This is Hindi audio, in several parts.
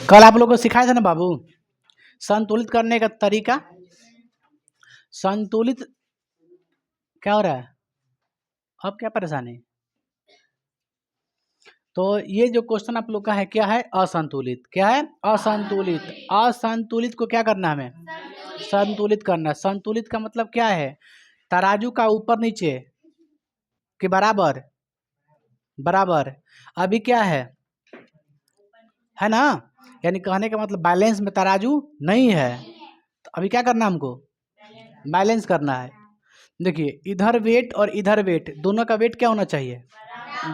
कल आप लोगों को सिखाया था ना बाबू, संतुलित करने का तरीका। संतुलित क्या हो रहा है अब, क्या परेशानी? तो ये जो क्वेश्चन आप लोग का है क्या है, असंतुलित। क्या है? असंतुलित। असंतुलित को क्या करना है हमें? संतुलित करना। संतुलित का मतलब क्या है? तराजू का ऊपर नीचे के बराबर। बराबर अभी क्या है ना? यानी कहने का मतलब बैलेंस में तराजू नहीं है, तो अभी क्या करना हमको? बैलेंस करना है। देखिए इधर वेट और इधर वेट, दोनों का वेट क्या होना चाहिए?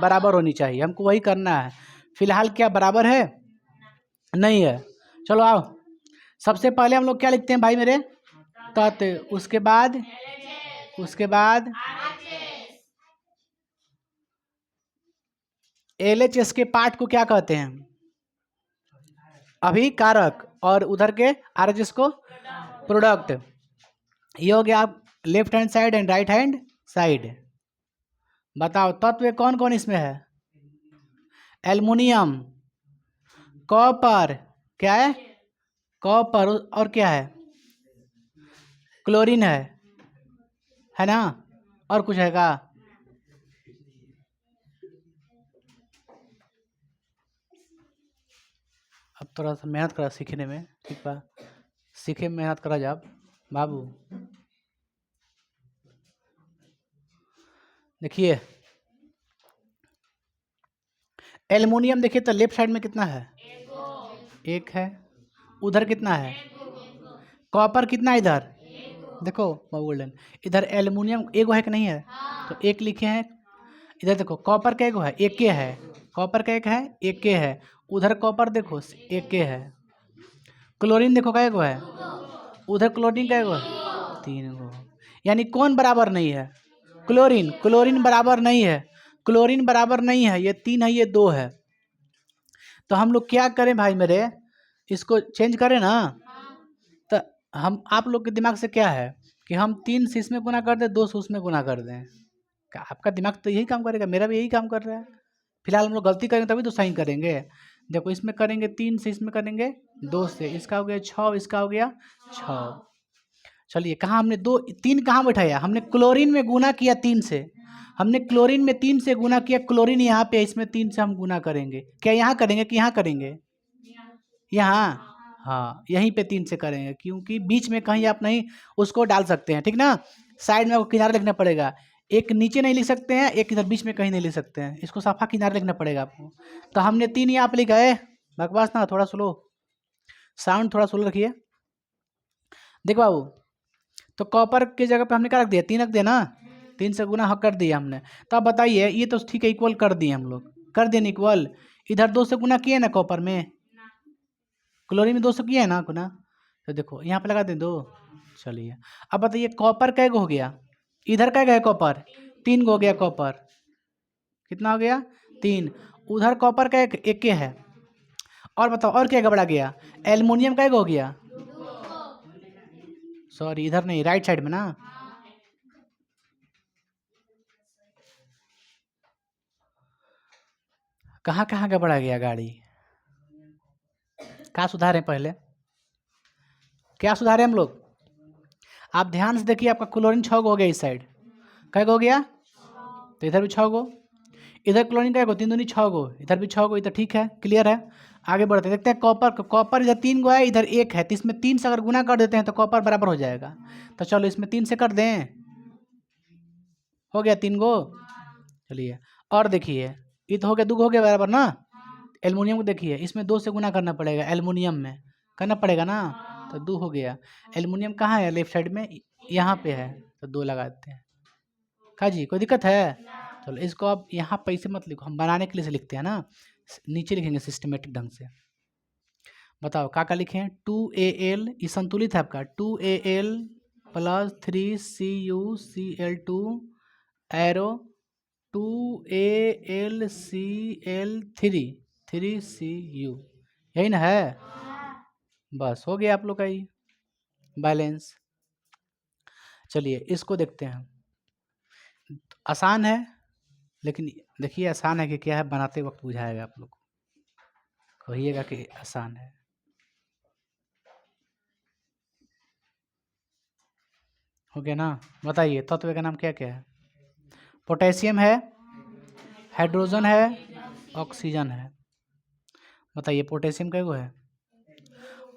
बराबर होनी चाहिए। हमको वही करना है। फिलहाल क्या बराबर है? नहीं है। चलो आओ, सबसे पहले हम लोग क्या लिखते हैं भाई मेरे? तत्व। उसके बाद LHS के पार्ट को क्या कहते हैं? अभिकारक। और उधर के RHS को प्रोडक्ट। ये हो गया आप left hand side and right hand side. बताओ तत्व कौन कौन इसमें है? एल्युमिनियम, कॉपर, क्या है? कॉपर। और क्या है? क्लोरीन है ना? और कुछ है का? अब थोड़ा सा मेहनत करा सीखने में, ठीक बा? सीखे में मेहनत करा जाब बाबू। देखिए एल्युमिनियम, देखिए तो लेफ्ट साइड में कितना है? एक है। उधर कितना है? कॉपर कितना है इधर? देखो गोल्डन, इधर एल्युमिनियम एगो है कि नहीं है? तो एक लिखे हैं। इधर देखो कॉपर का एगो है, एक के है। कॉपर का एक है, एक के है। उधर कॉपर देखो एक के है। क्लोरीन देखो का एगो है। उधर क्लोरीन का एगो है, तीन गो। यानी कौन बराबर नहीं है? क्लोरीन। क्लोरीन बराबर नहीं है। क्लोरीन बराबर नहीं है। ये तीन है, ये दो है। तो हम लोग क्या करें भाई मेरे? इसको चेंज करें ना। तो हम आप लोग के दिमाग से क्या है कि हम 3 से इसमें गुना कर दें, 2 से उसमें गुना कर दें। आपका दिमाग तो यही काम करेगा, मेरा भी यही काम कर रहा है। फिलहाल हम लोग गलती करेंगे तभी तो सही करेंगे। देखो इसमें करेंगे 3 से, इसमें करेंगे 2 से। इसका हो गया 6, इसका हो गया 6। चलिए कहाँ हमने 2 3 कहाँ बैठाया? हमने क्लोरीन में गुना किया 3 से। हमने क्लोरीन में 3 से गुना किया। क्लोरीन यहाँ पे, इसमें 3 से हम गुना करेंगे। क्या यहाँ करेंगे कि यहाँ करेंगे? यहाँ। हाँ यहीं पे 3 से करेंगे, क्योंकि बीच में कहीं आप नहीं उसको डाल सकते हैं, ठीक ना? साइड में आपको किनारा लिखना पड़ेगा। एक नीचे नहीं लिख सकते हैं, एक इधर बीच में कहीं नहीं लिख सकते हैं। इसको साफा किनारा लिखना पड़ेगा आपको। तो हमने 3 यहाँ पे लिखा है। बकवास ना, थोड़ा स्लो साउंड, थोड़ा स्लो रखिए। देखो बाबू, तो कॉपर की जगह पे हमने क्या रख दिया? 3 रख दिया ना। 3 से गुना कर दिया हमने। तो अब बताइए, ये तो ठीक है, इक्वल कर दिए हम लोग, कर दिए इक्वल। इधर 2 से गुना किए ना कॉपर में, क्लोरीन में 2 से किया है ना गुना। तो देखो यहाँ पे लगा दें 2। चलिए अब बताइए कॉपर कै गो हो गया? इधर कै गया कॉपर? 3 गो हो गया कॉपर। कितना हो गया? 3। उधर कॉपर का एक के है। और बताओ और क्या गड़बड़ा गया? एल्युमिनियम का हो गया। सॉरी इधर नहीं, राइट साइड में ना। कहाँ कहाँ गड़बड़ा गया गाड़ी? क्या सुधारें पहले? क्या सुधारें हम लोग? आप ध्यान से देखिए, आपका क्लोरीन 6 गो हो गया इस साइड। कै गो हो गया? तो इधर भी 6 गो। इधर क्लोरीन का 3 दूनी 6 गो, इधर भी 6 गो। इधर ठीक है, क्लियर है। आगे बढ़ते देखते हैं कॉपर। कॉपर इधर 3 गो है, इधर 1 है। तो इसमें 3 से अगर गुना कर देते हैं तो कॉपर बराबर हो जाएगा। तो चलो इसमें 3 से कर दें, हो गया 3 गो। चलिए और देखिए, ये तो हो गया 2 गो हो गया बराबर ना। एल्युमिनियम को देखिए, इसमें 2 से गुना करना पड़ेगा, एल्युमिनियम में करना पड़ेगा ना। तो 2 हो गया। एल्युमिनियम कहाँ है? लेफ्ट साइड में, यहाँ पे है। तो 2 लगाते हैं। का जी कोई दिक्कत है? चलो इसको आप यहाँ पैसे मत लिखो, हम बनाने के लिए से लिखते हैं ना, नीचे लिखेंगे सिस्टमेटिक ढंग से। बताओ का लिखें? 2Al, ये संतुलित है आपका। 2Al plus 3CuCl2 arrow 2AlCl3 3Cu, यही ना है? बस हो गया आप लोग का ये बैलेंस। चलिए इसको देखते हैं। आसान है, लेकिन देखिए आसान है कि क्या है, बनाते वक्त बुझाएगा आप लोग को। कहिएगा कि आसान है। हो गया ना? बताइए तत्व का नाम क्या क्या है? पोटेशियम है, हाइड्रोजन है, ऑक्सीजन है। बताइए पोटेशियम कैगो है?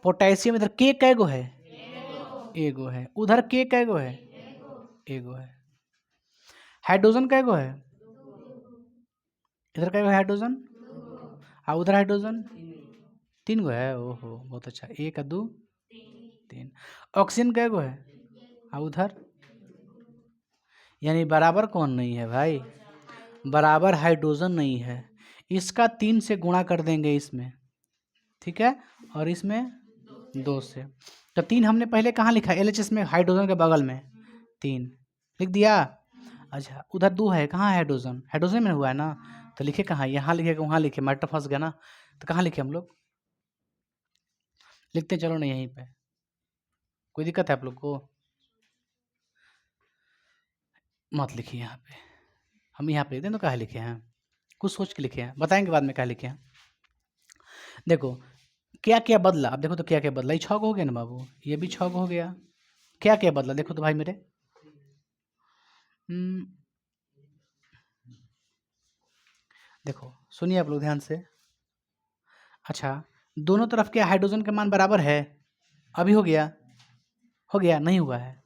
पोटेशियम इधर के कैगो है? एगो है। उधर के कैगो है? एगो है। हाइड्रोजन कैगो है? इधर कैगो है हाइड्रोजन? और उधर हाइड्रोजन 3 गो है। ओहो बहुत अच्छा। 1 और 2 3। ऑक्सीजन कैगो है? और उधर यानी बराबर कौन नहीं है भाई? बराबर हाइड्रोजन नहीं है। इसका 3 से गुणा कर देंगे इसमें, ठीक है, और इसमें 2 से। तो 3 हमने पहले कहाँ लिखा? LHS में हाइड्रोजन के बगल में 3 लिख दिया। अच्छा उधर 2 है, कहाँ है हाइड्रोजन? हाइड्रोजन में हुआ है ना, तो लिखे कहाँ? यहाँ लिखे वहाँ लिखे, मैटर फंस गया ना। तो कहाँ लिखे हम लोग? लिखते चलो ना यहीं पे। कोई दिक्कत है आप लोग को? मत लिखिए यहाँ पे, हम यहाँ पे लिखते हैं तो कहाँ लिखे हैं? कुछ सोच के लिखे हैं, बताएंगे बाद में क्या लिखे हैं। देखो क्या क्या बदला, अब देखो तो क्या क्या बदला। ये 6 हो गया ना बाबू, ये भी 6 हो गया। क्या क्या बदला देखो तो भाई मेरे। देखो सुनिए आप लोग ध्यान से। अच्छा दोनों तरफ के हाइड्रोजन के मान बराबर है? अभी हो गया? हो गया? नहीं हुआ है?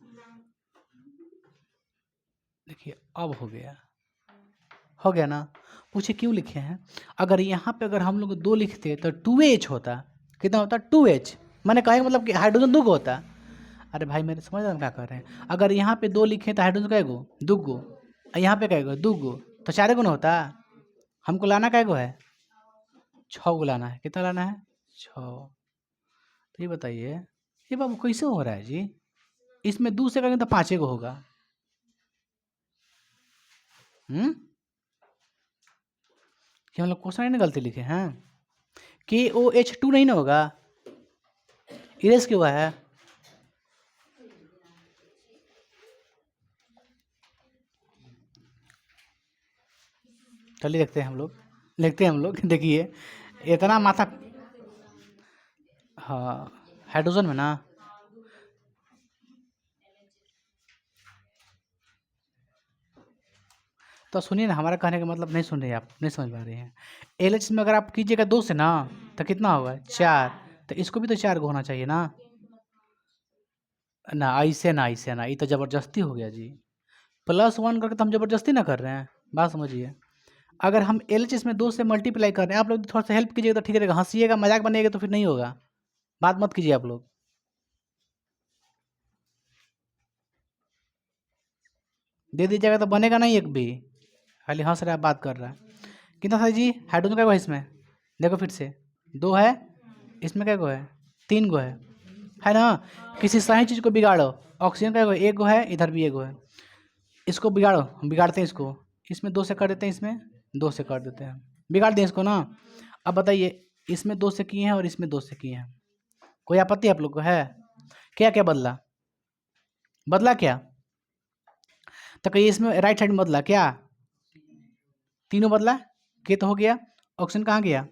देखिए अब हो गया। हो गया ना? पूछे क्यों लिखे हैं? अगर यहाँ पे अगर हम लोग 2 लिखते तो 2H होता। कितना होता? 2H। मैंने कहा मतलब कि हाइड्रोजन 2 गो होता। अरे भाई मेरे समझ रहे हम क्या कर रहे हैं? अगर यहाँ पे 2 लिखे तो हाइड्रोजन कै गो? 2 गो। यहाँ पे कै गो? 2 गो। तो 4 गो ना होता? हमको लाना कै गो है? 6 गो लाना है। कितना लाना है? 6। तो ये बताइए ये बाबू कैसे हो रहा है जी? इसमें 2 से करेंगे तो 5 गो होगा। कि हम लोग क्वेश्चन नहीं गलती लिखे हैं? KOH2 नहीं ना होगा? इरेज क्यों हुआ है? चलिए देखते हैं हम लोग, लिखते हैं हम लोग। देखिए इतना माथा, हाँ हाइड्रोजन में ना, तो सुनिए ना, हमारा कहने का मतलब नहीं सुन रहे आप, नहीं समझ पा रहे हैं। LH में अगर आप कीजिएगा 2 से ना तो कितना होगा? 4। तो इसको भी तो 4 को होना चाहिए ना? ना ऐसे ना, ऐसे ना, ये तो ज़बरदस्ती हो गया जी। +1 करके तो हम ज़बरदस्ती ना कर रहे हैं, बात समझिए। अगर हम LHS में 2 से मल्टीप्लाई कर रहे हैं, आप लोग थोड़ा सा हेल्प कीजिएगा तो ठीक रहेगा। हंसीएगा मजाक बनेगा तो फिर नहीं होगा, बात मत कीजिए आप लोग। दे दीजिएगा तो बनेगा नहीं एक भी, खाली हंस रहा है बात कर रहा है। कितना था जी? हाइड्रोजन का है इसमें? देखो फिर से 2 है, इसमें क्या गो है? 3 गो है ना? किसी सही चीज़ को बिगाड़ो। ऑक्सीजन का 1 गो है, इधर भी 1 गो है। इसको बिगाड़ो, हम बिगाड़ते हैं इसको। इसमें 2 से कर देते हैं, इसमें 2 से कर देते हैं, बिगाड़ दें इसको ना। अब बताइए इसमें 2 से किए हैं और इसमें 2 से किए हैं, कोई आपत्ति आप लोग को है? क्या क्या बदला? बदला क्या? तो कहिए इसमें राइट साइड में बदला क्या? तीनों बदला। के तो हो गया। ऑक्सीजन कहाँ गया?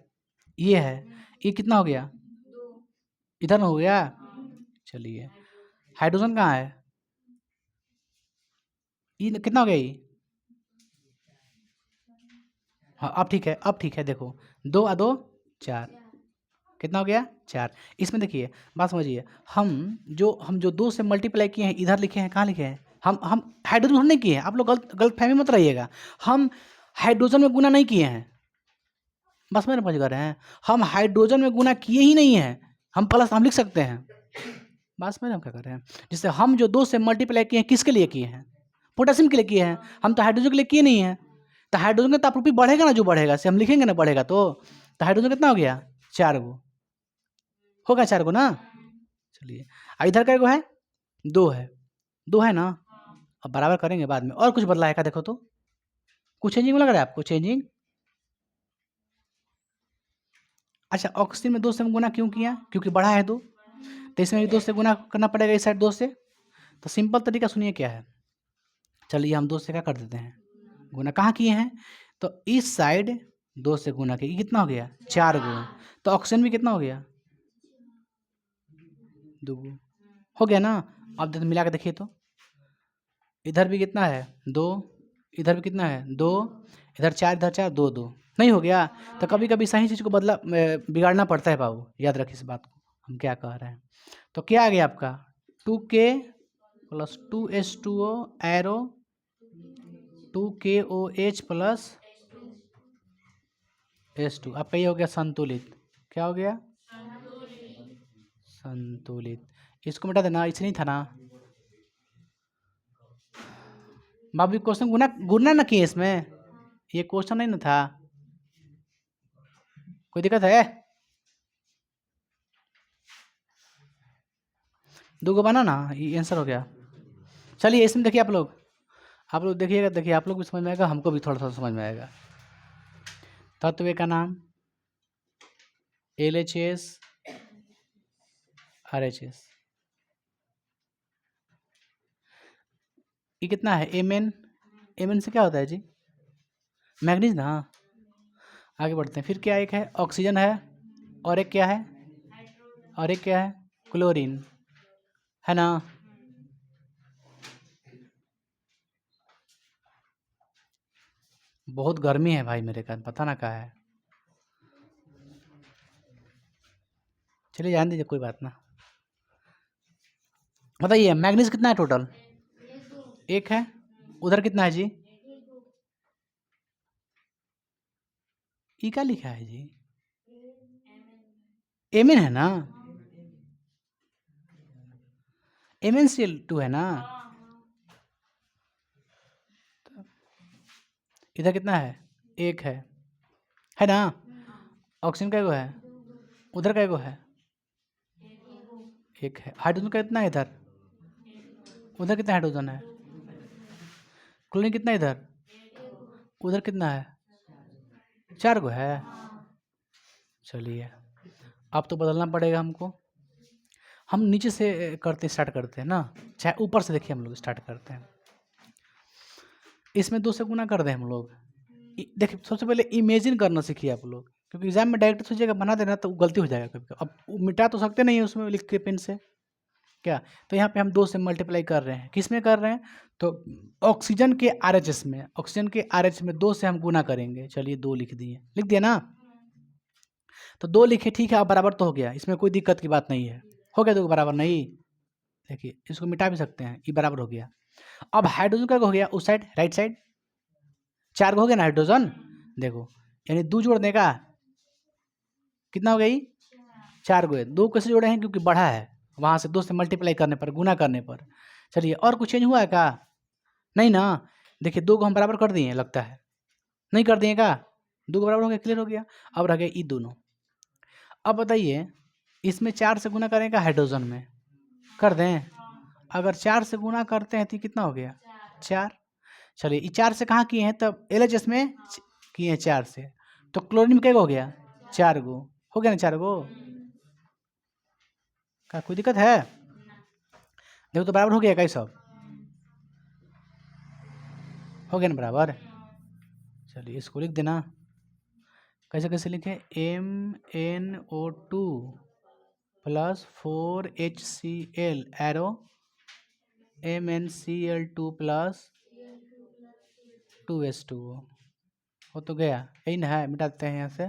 ये है। ये कितना हो गया? इधर में हो गया। चलिए हाइड्रोजन कहाँ है? ये कितना हो गया ये? हाँ अब ठीक है, अब ठीक है। देखो 2 और 2 4, कितना हो गया? 4। इसमें देखिए बात समझिए, हम जो 2 से मल्टीप्लाई किए हैं इधर लिखे हैं, कहाँ लिखे हैं? हम हाइड्रोजन नहीं किए हैं, आप लोग गलत फहमी मत रहिएगा। हम हाइड्रोजन में गुना नहीं किए हैं, बस में समझ रहे हैं। हम हाइड्रोजन में गुना किए ही नहीं है, हम प्लस हम लिख सकते हैं। बस में हम क्या कर रहे हैं? जैसे हम जो 2 से मल्टीप्लाई किए हैं किसके लिए किए हैं? पोटेशियम के लिए किए हैं, हम तो हाइड्रोजन के लिए किए नहीं हैं। तो हाइड्रोजन का तापरूपी बढ़ेगा ना, जो बढ़ेगा से हम लिखेंगे ना बढ़ेगा। तो हाइड्रोजन कितना हो गया? 4 गो होगा, 4 गो ना। चलिए इधर कै गो है? 2 है, 2 है ना। अब बराबर करेंगे बाद में। और कुछ बदला है क्या देखो तो? कुछ चेंजिंग लग रहा है आपको? चेंजिंग? अच्छा ऑक्सीजन में 2 से हम गुना क्यों किया? क्योंकि बढ़ा है 2, तो इसमें भी 2 से गुना करना पड़ेगा, इस साइड 2 से। तो सिंपल तरीका सुनिए क्या है। चलिए हम 2 से क्या कर देते हैं? गुना। कहाँ किए हैं? तो इस साइड 2 से गुना किए, कितना हो गया? 4 गो। तो ऑक्सीजन भी कितना हो गया, 2 हो गया ना। अब देखो मिला के देखिए तो इधर भी कितना है 2, इधर भी कितना है 2, इधर 4, इधर 4, 2 2 नहीं हो गया। तो कभी कभी सही चीज़ को बिगाड़ना पड़ता है बाबू, याद रखिए इस बात को हम क्या कह रहे हैं। तो क्या आ गया आपका 2K plus 2H2O arrow 2KOH plus H2। आपका ये हो गया संतुलित। क्या हो गया संतुलित। इसको मिटा देना, इसे नहीं था ना बाबू, क्वेश्चन गुना गुना ना किए इसमें, ये क्वेश्चन नहीं ना था, कोई दिक्कत है। 2 को बना ना, ये आंसर हो गया। चलिए इसमें देखिए आप लोग देखिएगा, देखिए आप लोग भी समझ में आएगा, हमको भी थोड़ा थोड़ा समझ में आएगा। तत्व का नाम LHS RHS, ये कितना है Mn से क्या होता है जी, मैग्नीज ना। आगे बढ़ते हैं, फिर क्या एक है ऑक्सीजन है, और एक क्या है, और एक क्या है क्लोरीन, है ना। बहुत गर्मी है भाई मेरे का, पता ना क्या है। चलिए जान दीजिए, कोई बात ना। बताइए मैग्नीज कितना है टोटल, 1 है। उधर कितना है जी, ई क्या लिखा है जी, Mn है ना, MnCl2 है ना। इधर कितना है, 1 है ना। ऑक्सीजन का एगो है, उधर का एगो है, 1 है। हाइड्रोजन का कितना है इधर, उधर कितना हाइड्रोजन है। क्लोरीन कितना है इधर, उधर कितना है, 4 गो है। चलिए अब तो बदलना पड़ेगा हमको, हम नीचे से स्टार्ट करते हैं ना, चाहे ऊपर से देखिए हम लोग स्टार्ट करते हैं। इसमें 2 से गुना कर दें हम लोग। देखिए सबसे पहले इमेजिन करना सीखिए आप लोग, क्योंकि एग्जाम में डायरेक्ट सोचिएगा बना देना तो गलती हो जाएगा कभी। अब मिटा तो सकते नहीं है उसमें लिख के पेन से क्या, तो यहाँ पे हम 2 से मल्टीप्लाई कर रहे हैं। किस में कर रहे हैं, तो ऑक्सीजन के RHS में, ऑक्सीजन के RH में 2 से हम गुना करेंगे। चलिए 2 लिख दिए, लिख दिया ना, तो 2 लिखे, ठीक है। अब बराबर तो हो गया, इसमें कोई दिक्कत की बात नहीं है। हो गया 2 बराबर नहीं, देखिए इसको मिटा भी सकते हैं, ये बराबर हो गया। अब हाइड्रोजन का हो गया उस साइड, राइट साइड 4 हो गया ना हाइड्रोजन, देखो यानी 2 जोड़ने का कितना हो गई, 4 गो है। 2 कैसे जोड़े हैं, क्योंकि बढ़ा है वहाँ से, 2 से मल्टीप्लाई करने पर, गुना करने पर। चलिए और कुछ चेंज हुआ है क्या, नहीं ना। देखिए 2 को हम बराबर कर दिए लगता है, नहीं कर दिए क्या, 2 को बराबर हो गया, क्लियर हो गया। अब रह गए ये दोनों। अब बताइए इसमें 4 से गुना करें क्या, हाइड्रोजन में कर दें। अगर 4 से गुना करते हैं तो कितना हो गया, 4। चलिए ये 4 से कहाँ किए हैं, तब LHS में किए हैं 4 से, तो क्लोरीन में क्या हो गया, 4 गो हो गया ना, 4 गो। क्या कोई दिक्कत है, देखो तो बराबर हो गया, कैसे सब हो गया ना बराबर। चलिए इसको लिख देना, कैसे कैसे लिखे, MnO2 plus 4HCl arrow MnCl2 plus 2H2O हो तो गया, यही ना है, मिटा देते हैं यहाँ से।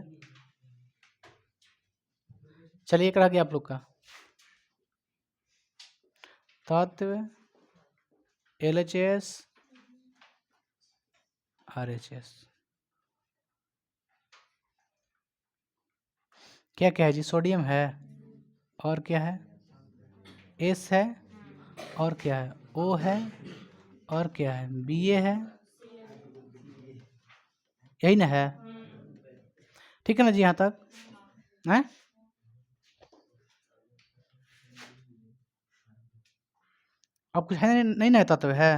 चलिए एक रह गया आप लोग का तत्व LHS RHS। क्या क्या है जी, सोडियम है, और क्या है S है, और क्या है O है, और क्या है Ba है, यही ना है, ठीक है ना जी यहाँ तक है। अब कुछ है नहीं ना, तत्व है,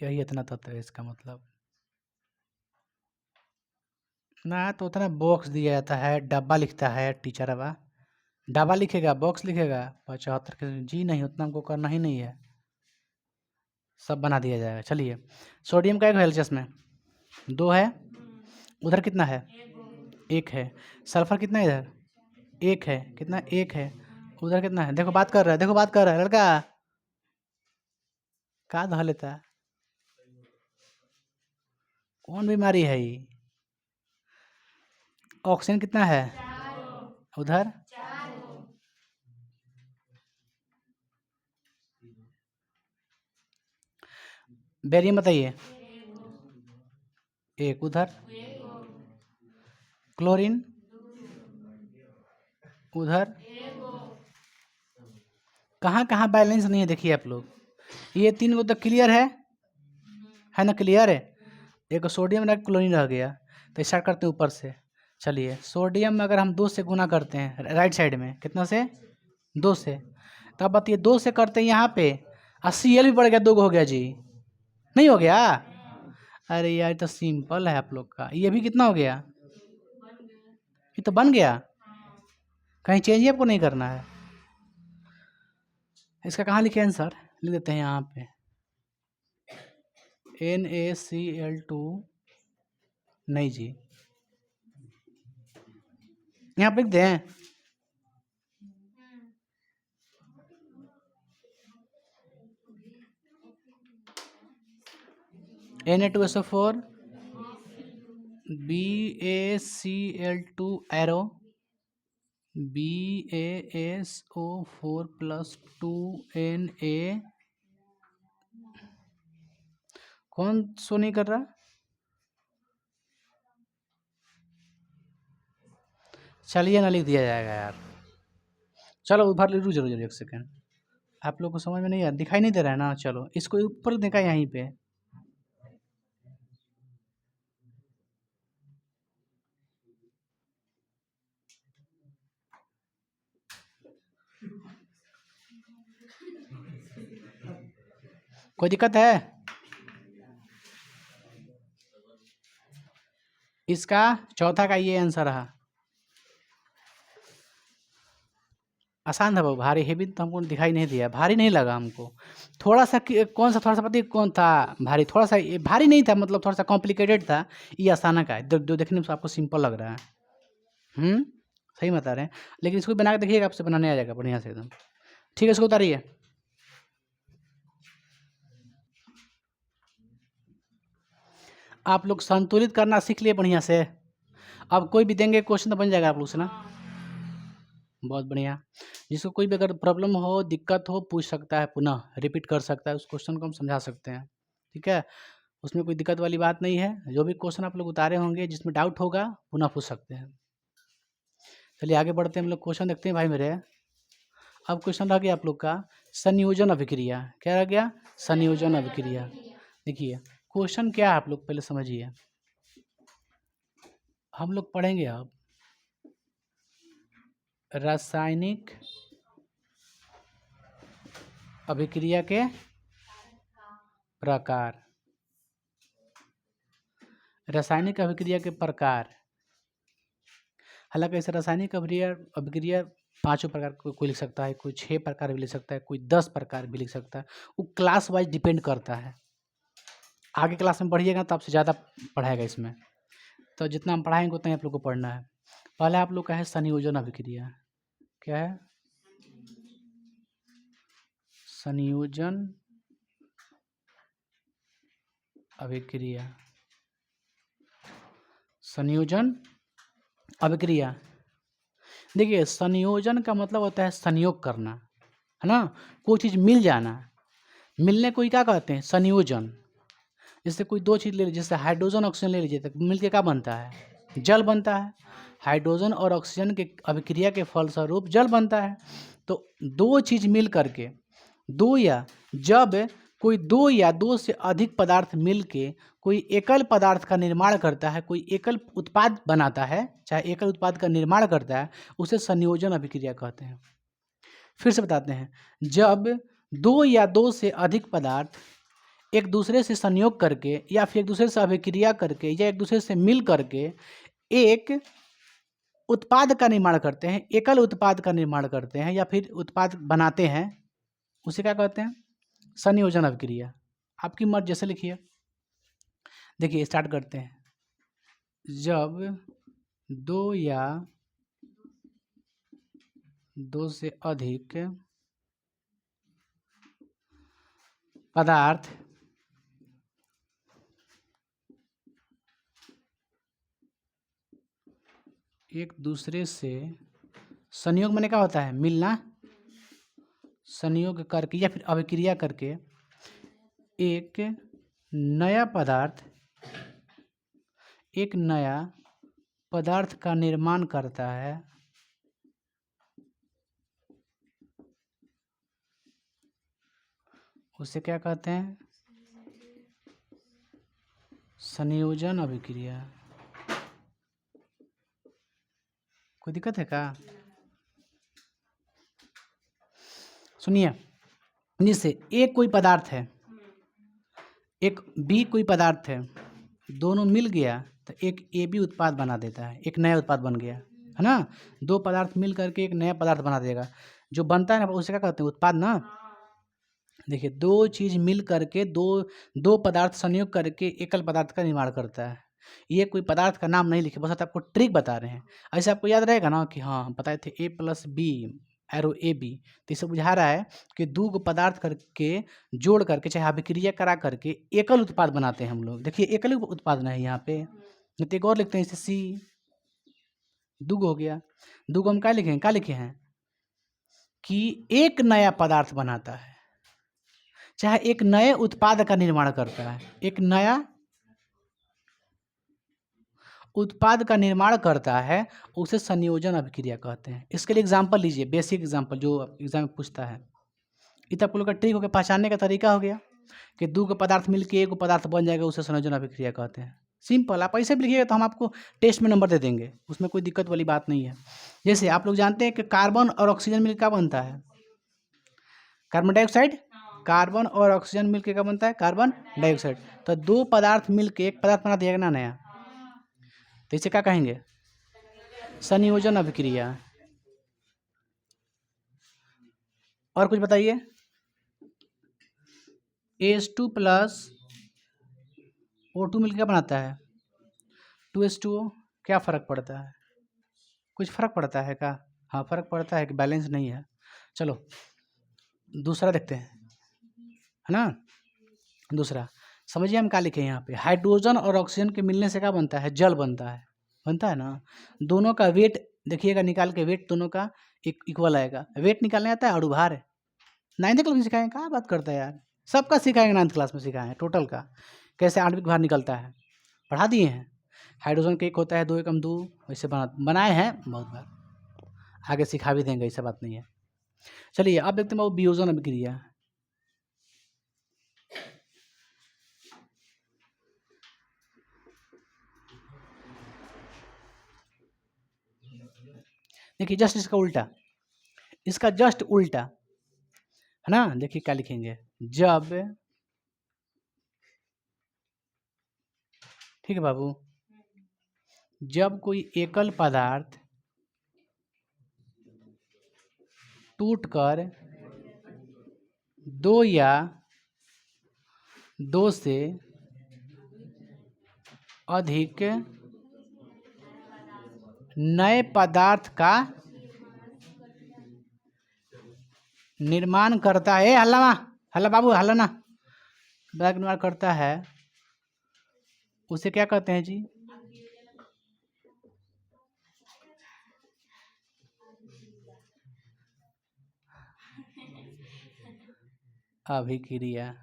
यही इतना तत्व है इसका मतलब ना। तो उतना बॉक्स दिया जाता है, डब्बा लिखता है टीचर, अब डब्बा लिखेगा, बॉक्स लिखेगा, 75 के जी नहीं, उतना हमको करना ही नहीं है, सब बना दिया जाएगा। चलिए सोडियम का एक है LHS में 2 है, उधर कितना है एक है। सल्फर कितना है इधर? एक है। कितना? एक है। उधर कितना है? देखो बात कर रहा है, देखो बात कर रहा है लड़का, कहाँ धा लेता है? कौन बीमारी है ये? ऑक्सीजन कितना है उधर? बेरियम बताइए। एक। उधर? क्लोरीन? उधर? कहाँ कहाँ बैलेंस नहीं है देखिए आप लोग। ये तीन को तो क्लियर है ना? क्लियर है। एक सोडियम रह क्लोरीन रह गया। तो स्टार्ट करते हैं ऊपर से। चलिए, सोडियम में अगर हम 2 से गुना करते हैं राइट साइड में, कितना से? 2 से। तब बताइए 2 से करते हैं यहाँ पे, और Cl भी बढ़ गया, 2 हो गया जी। नहीं हो गया? अरे यार, ये तो सिंपल है आप लोग का। ये भी कितना हो गया? ये तो बन गया। कहीं चेंज ही आपको नहीं करना है। इसका कहाँ लिखे आंसर? लिख देते हैं यहाँ पे NaCl2। नहीं जी, यहाँ पे लिख दें। Na2SO4 BaCl2 arrow BaSO4 + 2Na। कौन सो नहीं कर रहा? चलिए ना, लिख दिया जाएगा यार। चलो उधर रुक जरूर एक सेकेंड। आप लोग को समझ में नहीं आ, दिखाई नहीं दे रहा है ना? चलो इसको ऊपर देखा यहीं पे। कोई दिक्कत है? इसका चौथा का ये आंसर रहा। आसान था बाबू, भारी हेवी तो हमको दिखाई नहीं दिया, भारी नहीं लगा हमको। थोड़ा सा कौन सा, थोड़ा सा पता है कौन था भारी? थोड़ा सा ये भारी नहीं था, मतलब थोड़ा सा कॉम्प्लिकेटेड था। ये आसान का है, जो देखने में आपको सिंपल लग रहा है। सही बता रहे हैं। लेकिन इसको बना के देखिएगा, आपसे बनाने आ जाएगा बढ़िया से एकदम। ठीक है, इसको उतारिए। आप लोग संतुलित करना सीख लिए बढ़िया से। अब कोई भी देंगे क्वेश्चन तो बन जाएगा आप लोग से ना। बहुत बढ़िया। जिसको कोई भी अगर प्रॉब्लम हो, दिक्कत हो, पूछ सकता है, पुनः रिपीट कर सकता है, उस क्वेश्चन को हम समझा सकते हैं। ठीक है, उसमें कोई दिक्कत वाली बात नहीं है। जो भी क्वेश्चन आप लोग उतारे होंगे, जिसमें डाउट होगा, पुनः पूछ सकते हैं। चलिए आगे बढ़ते हैं, हम लोग क्वेश्चन देखते हैं भाई मेरे। अब क्वेश्चन रह गया आप लोग का संयोजन अभिक्रिया। क्या रह गया? संयोजन अभिक्रिया। देखिए क्वेश्चन क्या है, आप लोग पहले समझिए। हम लोग पढ़ेंगे अब रासायनिक अभिक्रिया के प्रकार। रासायनिक अभिक्रिया के प्रकार। हालांकि इस रासायनिक अभिक्रिया 5 प्रकार कोई लिख सकता है, कोई 6 प्रकार भी लिख सकता है, कोई 10 प्रकार भी लिख सकता है। वो क्लास वाइज डिपेंड करता है। आगे क्लास में पढ़िएगा तो आपसे ज़्यादा पढ़ाएगा इसमें, तो जितना हम पढ़ाएंगे उतना ही आप लोग को पढ़ना है। पहले आप लोग का है संयोजन अभिक्रिया। क्या है? संयोजन अभिक्रिया। संयोजन अभिक्रिया। देखिए संयोजन का मतलब होता है संयोग करना, है ना? कोई चीज़ मिल जाना। मिलने को ही क्या कहते हैं? संयोजन। जैसे कोई 2 चीज़ ले लीजिए, जैसे हाइड्रोजन ऑक्सीजन ले लीजिए, तो मिलके क्या बनता है? जल बनता है। हाइड्रोजन और ऑक्सीजन के अभिक्रिया के फलस्वरूप जल बनता है। तो 2 चीज़ मिल करके, जब कोई 2 या 2 से अधिक पदार्थ मिलके कोई एकल पदार्थ का निर्माण करता है, कोई एकल उत्पाद बनाता है, चाहे एकल उत्पाद का निर्माण करता है, उसे संयोजन अभिक्रिया कहते हैं। फिर से बताते हैं, जब 2 या 2 से अधिक पदार्थ एक दूसरे से संयोग करके, या फिर एक दूसरे से अभिक्रिया करके, या एक दूसरे से मिल करके एक उत्पाद का निर्माण करते हैं, एकल उत्पाद का निर्माण करते हैं, या फिर उत्पाद बनाते हैं, उसे क्या कहते हैं? संयोजन अभिक्रिया। आपकी मर्जी जैसे लिखिए। देखिए स्टार्ट करते हैं। जब दो या दो से अधिक पदार्थ एक दूसरे से संयोग में क्या होता है, मिलना, संयोग करके या फिर अभिक्रिया करके एक नया पदार्थ का निर्माण करता है, उसे क्या कहते हैं, संयोजन अभिक्रिया। कोई दिक्कत है क्या? सुनिए, जैसे एक कोई पदार्थ है, एक बी कोई पदार्थ है, दोनों मिल गया तो एक ए बी उत्पाद बना देता है, एक नया उत्पाद बन गया, है ना। दो पदार्थ मिल करके एक नया पदार्थ बना देगा, जो बनता है ना उसे क्या कहते हैं, उत्पाद ना। देखिए, दो चीज मिल करके दो पदार्थ संयोग करके एकल पदार्थ का निर्माण करता है। ये कोई पदार्थ का नाम नहीं लिखे, बस आपको ट्रिक बता रहे हैं। ऐसे आपको याद रहेगा ना कि हाँ हम बताए थे A + B arrow A B, तो इसे बुझा रहा है कि दो को पदार्थ करके जोड़ करके चाहे अभिक्रिया करा करके एकल उत्पाद बनाते हैं हम लोग। देखिए एकल उत्पाद ना है यहाँ पे, नहीं तो एक और लिखते हैं जैसे सी, दुगो हो गया। दुगो हम क्या लिखे हैं कि एक नया पदार्थ बनाता है, चाहे एक नए उत्पाद का निर्माण करता है, एक नया उत्पाद का निर्माण करता है, उसे संयोजन अभिक्रिया कहते हैं। इसके लिए एग्जांपल लीजिए, बेसिक एग्जांपल जो एग्जाम में पूछता है। ये तो आप लोग का ट्रिक हो गया, पहचानने का तरीका हो गया कि दो को पदार्थ मिलके एक पदार्थ बन जाएगा, उसे संयोजन अभिक्रिया कहते हैं। सिंपल, आप ऐसे भी लिखिएगा तो हम आपको टेस्ट में नंबर दे देंगे, उसमें कोई दिक्कत वाली बात नहीं है। जैसे आप लोग जानते हैं कि कार्बन और ऑक्सीजन मिलकर क्या बनता है, कार्बन डाइऑक्साइड। कार्बन और ऑक्सीजन मिलकर क्या बनता है, कार्बन डाइऑक्साइड। तो दो पदार्थ मिलकर एक पदार्थ बना दिया ना नया, तो इसे क्या कहेंगे, संयोजन अभिक्रिया। और कुछ बताइए। H2 + O2 मिलकर क्या बनाता है, 2H2O। क्या फ़र्क पड़ता है, कुछ फ़र्क पड़ता है क्या? हाँ फ़र्क पड़ता है कि बैलेंस नहीं है। चलो दूसरा देखते हैं, है ना। दूसरा समझिए हम क्या लिखे हैं यहाँ पे, हाइड्रोजन और ऑक्सीजन के मिलने से क्या बनता है, जल बनता है ना। दोनों का वेट देखिएगा, निकाल के वेट दोनों का इक्वल आएगा। वेट निकालने आता है, अणुभार है। 9th क्लास में सिखाएंगे, क्या बात करता है यार, सबका सिखाएंगे, 9th क्लास में सिखाएं टोटल का, कैसे आणविक भार निकलता है, पढ़ा दिए हैं। हाइड्रोजन का एक होता है 2 एकम 2, वैसे बनाए हैं बहुत बार, आगे सिखा भी देंगे, ऐसा बात नहीं है। चलिए अब देखते हैं वो वियोजन अभिक्रिया। देखिए जस्ट इसका उल्टा, इसका जस्ट उल्टा, है ना। देखिए क्या लिखेंगे, जब, ठीक है बाबू, जब कोई एकल पदार्थ टूटकर दो या दो से अधिक नए पदार्थ का निर्माण करता है, हल्ला बाबू हल्ला ना, निर्माण करता है, उसे क्या कहते हैं जी, अभिक्रिया।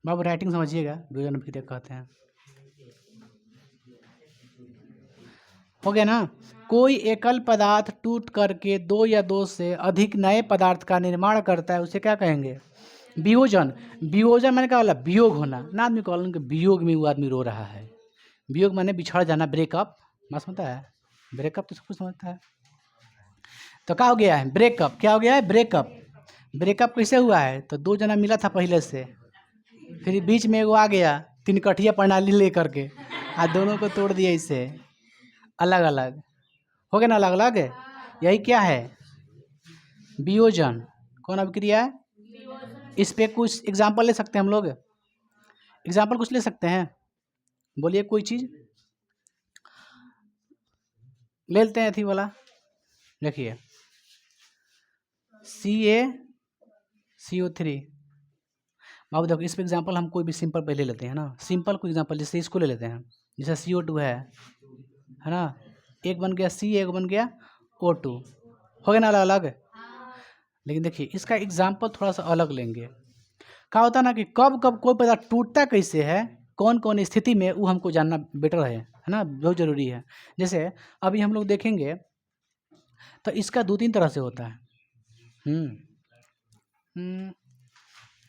बाबू राइटिंग समझिएगा, वियोजन अभिक्रिया कहते हैं। हो गया ना। कोई एकल पदार्थ टूट करके दो या दो से अधिक नए पदार्थ का निर्माण करता है, उसे क्या कहेंगे, वियोजन। वियोजन मैंने क्या बोला, वियोग होना ना, आदमी को बोला कि वियोग में वो आदमी रो रहा है। वियोग माने बिछड़ जाना, ब्रेकअप, मत समझता है, ब्रेकअप तो सब कुछ समझता है। तो क्या हो गया है, ब्रेकअप। क्या हो गया है, ब्रेकअप। ब्रेकअप कैसे हुआ है, तो दो जना मिला था पहले से, फिर बीच में वो आ गया 3 कठिया प्रणाली लेकर के, और दोनों को तोड़ दिया, इसे अलग अलग हो गया ना, अलग अलग। यही क्या है, वियोजन। कौन अभिक्रिया है, इस पे कुछ एग्जाम्पल ले सकते हैं हम लोग। एग्जाम्पल कुछ ले सकते हैं, बोलिए कोई चीज़ ले लेते हैं। थी वाला देखिए CaCO3। बाबू देखो इस पर एग्जाम्पल हम कोई भी सिंपल पे ले लेते हैं ना, सिंपल कोई एग्जाम्पल जैसे इसको ले लेते हैं, जैसे CO2 है ना, एक बन गया C, एक बन गया O2, हो गया ना अलग अलग। लेकिन देखिए इसका एग्जाम्पल थोड़ा सा अलग लेंगे। क्या होता है ना कि कब कब कोई पदार्थ टूटता कैसे है, कौन कौन स्थिति में, वो हमको जानना बेटर है ना, बहुत ज़रूरी है। जैसे अभी हम लोग देखेंगे तो इसका 2-3 तरह से होता है।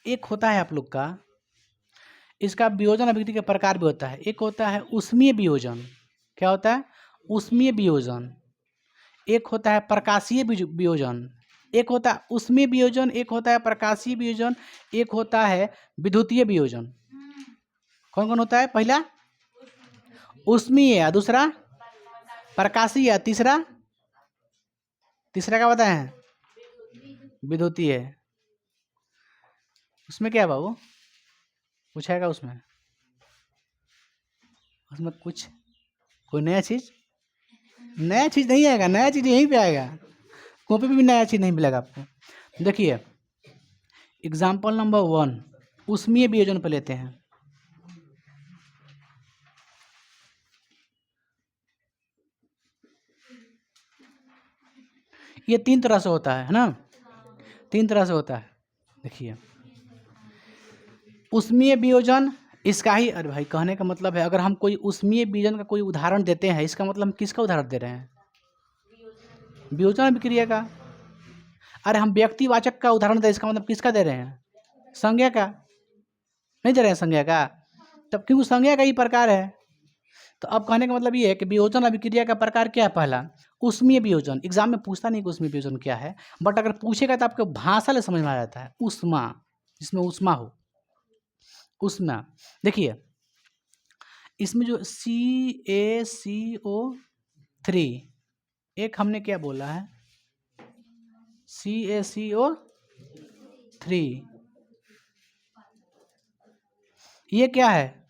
एक होता है आप लोग का, इसका वियोजन अभिक्रिया के प्रकार भी होता है। एक होता है ऊष्मीय वियोजन, क्या होता है, ऊष्मीय वियोजन। एक होता है प्रकाशीय वियोजन, एक होता है ऊष्मीय वियोजन, एक होता है प्रकाशीय वियोजन, एक होता है विद्युतीय वियोजन। कौन कौन होता है, पहला ऊष्मीय, दूसरा प्रकाशीय, तीसरा क्या बताए हैं, विद्युतीय। उसमें क्या है बाबू, पूछेगा उसमें कुछ कोई नया चीज़ नहीं आएगा, नया चीज़ यहीं पे आएगा, कॉपी पे भी नया चीज़ नहीं मिलेगा आपको। देखिए एग्जाम्पल नंबर 1 ऊष्मीय वियोजन पे लेते हैं। ये 3 तरह से होता है ना, 3 तरह से होता है। देखिए ऊष्मीय वियोजन, इसका ही, अरे भाई कहने का मतलब है, अगर हम कोई ऊष्मीय वियोजन का कोई उदाहरण देते हैं, इसका मतलब हम किसका उदाहरण दे रहे हैं, वियोजन अभिक्रिया का। अरे हम व्यक्तिवाचक का उदाहरण दे, इसका मतलब किसका दे रहे हैं, संज्ञा का, नहीं दे रहे हैं संज्ञा का, तब क्योंकि संज्ञा का ही प्रकार है। तो अब कहने का मतलब ये है कि वियोजन अभिक्रिया का प्रकार क्या है, पहला ऊष्मीय वियोजन। एग्जाम में पूछता नहीं कि ऊष्मीय वियोजन क्या है, बट अगर पूछेगा तो आपको भाषा ले समझ में आ जाता है, ऊष्मा, जिसमें ऊष्मा हो, ऊष्मा। देखिए इसमें जो CaCO3, एक हमने क्या बोला है, CaCO3, ये क्या है,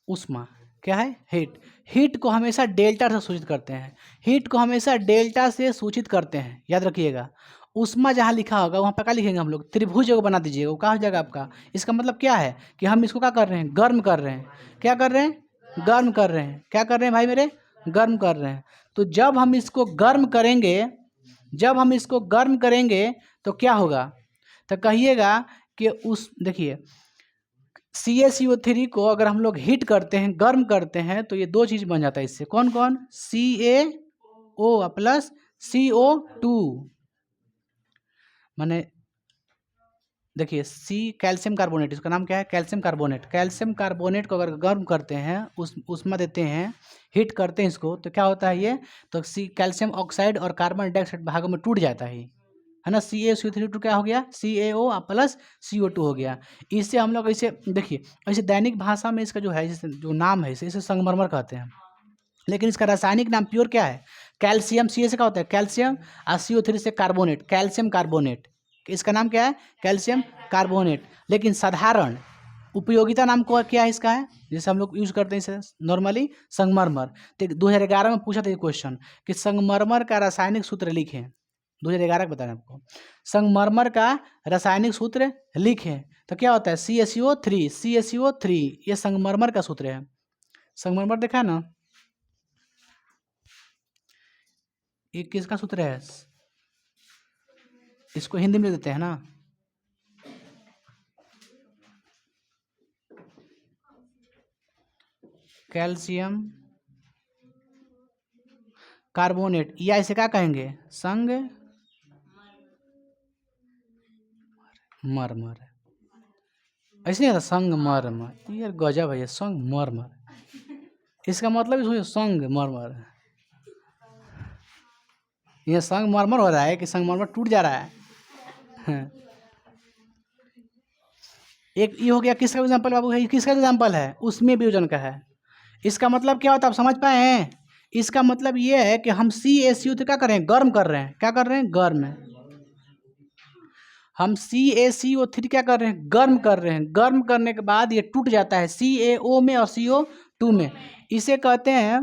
ऊष्मा, क्या है, हीट। हीट को हमेशा डेल्टा से सूचित करते हैं, हीट को हमेशा डेल्टा से सूचित करते हैं, याद रखिएगा। ऊष्मा जहाँ लिखा होगा वहाँ पर क्या लिखेंगे हम लोग, त्रिभुज को बना दीजिएगा, वो क्या हो जाएगा आपका। इसका मतलब क्या है कि हम इसको क्या कर रहे हैं, गर्म कर रहे हैं, क्या कर रहे हैं, गर्म कर रहे हैं, क्या कर रहे हैं भाई मेरे, गर्म कर रहे हैं। तो जब हम इसको गर्म करेंगे, तो क्या होगा, तो कहिएगा कि उस, देखिए CaCO3 को अगर हम लोग हीट करते हैं, गर्म करते हैं, तो ये 2 चीज़ बन जाता है इससे, कौन कौन, CaO प्लस CO2, माने देखिए कैल्शियम कार्बोनेट, इसका नाम क्या है, कैल्शियम कार्बोनेट। कैल्शियम कार्बोनेट को अगर गर्म करते हैं, ऊष्मा देते हैं, हीट करते हैं इसको, तो क्या होता है ये, तो कैल्शियम ऑक्साइड और कार्बन डाइऑक्साइड भागों में टूट जाता है ना। CaCO3 क्या हो गया, CaO प्लस CO2 हो गया। इससे हम लोग इसे देखिए, ऐसे दैनिक भाषा में इसका जो है, जो नाम है, इसे संगमरमर कहते हैं, लेकिन इसका रासायनिक नाम प्योर क्या है, कैल्शियम। Ca से क्या होता है, कैल्शियम, और CO3 से कार्बोनेट, कैल्शियम कार्बोनेट, इसका नाम क्या है, कैल्शियम कार्बोनेट। लेकिन साधारण उपयोगिता नाम को क्या है इसका है, जैसे हम लोग यूज करते हैं इसे नॉर्मली, संगमरमर। तो 2011 में पूछा था ये क्वेश्चन कि संगमरमर का रासायनिक सूत्र लिखें, 2011 का बताया आपको, संगमरमर का रासायनिक सूत्र लिखें, तो क्या होता है, CaCO3, ये संगमरमर का सूत्र है। संगमरमर देखा ना, ये किसका सूत्र है, इसको हिंदी में देते हैं ना, कैल्शियम कार्बोनेट, या इसे क्या कहेंगे, संग मरमर, ऐसे नहीं था, संग मरमर, यार गजब है ये, संग मरमर, इसका मतलब इसमें संग मरमर, ये संग मरमर हो रहा है कि संग मरमर टूट जा रहा है। एक ये हो गया, किसका एग्जाम्पल बाबू है, किसका एग्जाम्पल है, उसमें वियोजन का है। इसका मतलब क्या होता है, आप समझ पाए हैं, इसका मतलब ये है कि हम CaCO3 क्या कर रहे हैं, गर्म कर रहे हैं, क्या कर रहे हैं, गर्म है। हम CaCO3 क्या कर रहे हैं, गर्म कर रहे हैं। गर्म करने के बाद ये टूट जाता है CaO में और CO2 में। इसे कहते हैं,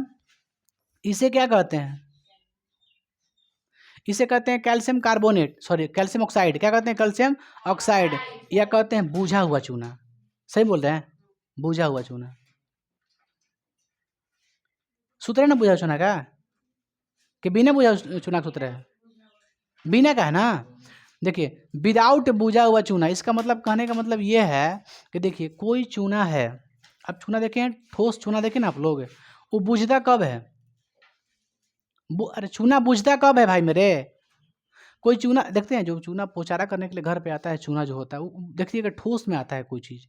इसे क्या कहते हैं, इसे कहते हैं calcium carbonate, sorry calcium oxide. क्या कहते हैं, कैल्शियम ऑक्साइड, या कहते हैं बूझा हुआ चूना। सही बोल रहे हैं, बूझा हुआ चूना। सूत्र है ना बूझा हुआ चूना का, कि बिना बूझा हुआ चूना का सूत्र है, बिना का है ना। देखिए विदाउट बूझा हुआ चूना, इसका मतलब कहने का मतलब ये है कि देखिए कोई चूना है, अब चूना देखें, ठोस चूना देखें ना आप लोग, वो बूझता कब है, अरे चूना बूझता कब है भाई मेरे। कोई चूना देखते हैं, जो चूना पोचारा करने के लिए घर पे आता है, चूना जो होता है वो देखिएगा ठोस में आता है कोई चीज़,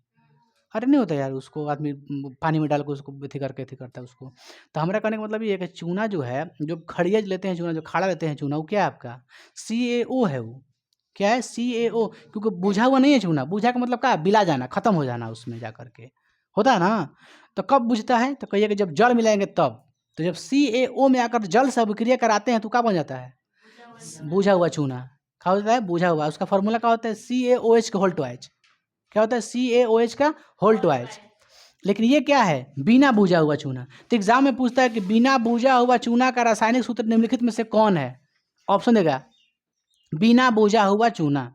अरे नहीं होता यार, उसको आदमी पानी में डाल के उसको अथी करके अथी करता है उसको। तो हमारा कहने का मतलब ये है कि चूना जो है, जो खड़िया लेते हैं चूना, जो खाड़ा लेते हैं चूना, वो क्या है आपका CaO है। वो क्या है CaO, क्योंकि बुझा हुआ नहीं है चूना। बुझा का मतलब क्या, बिला जाना, खत्म हो जाना उसमें जा करके, होता है ना। तो कब बुझता है, तो कहिए कि जब जल मिलाएंगे तब। तो जब CaO में आकर जल से अभिक्रिया कराते हैं तो क्या बन जाता है, बूझा हुआ चूना। क्या होता है, बूझा हुआ। उसका फॉर्मूला क्या होता है, CaOH का होल ट्वाइस। क्या होता है, CaOH का होल ट्वाइस। लेकिन ये क्या है, बिना बूझा हुआ चूना। तो एग्जाम में पूछता है कि बिना बूझा हुआ चूना का रासायनिक सूत्र निम्नलिखित में से कौन है। ऑप्शन देगा, बिना बूझा हुआ चूना।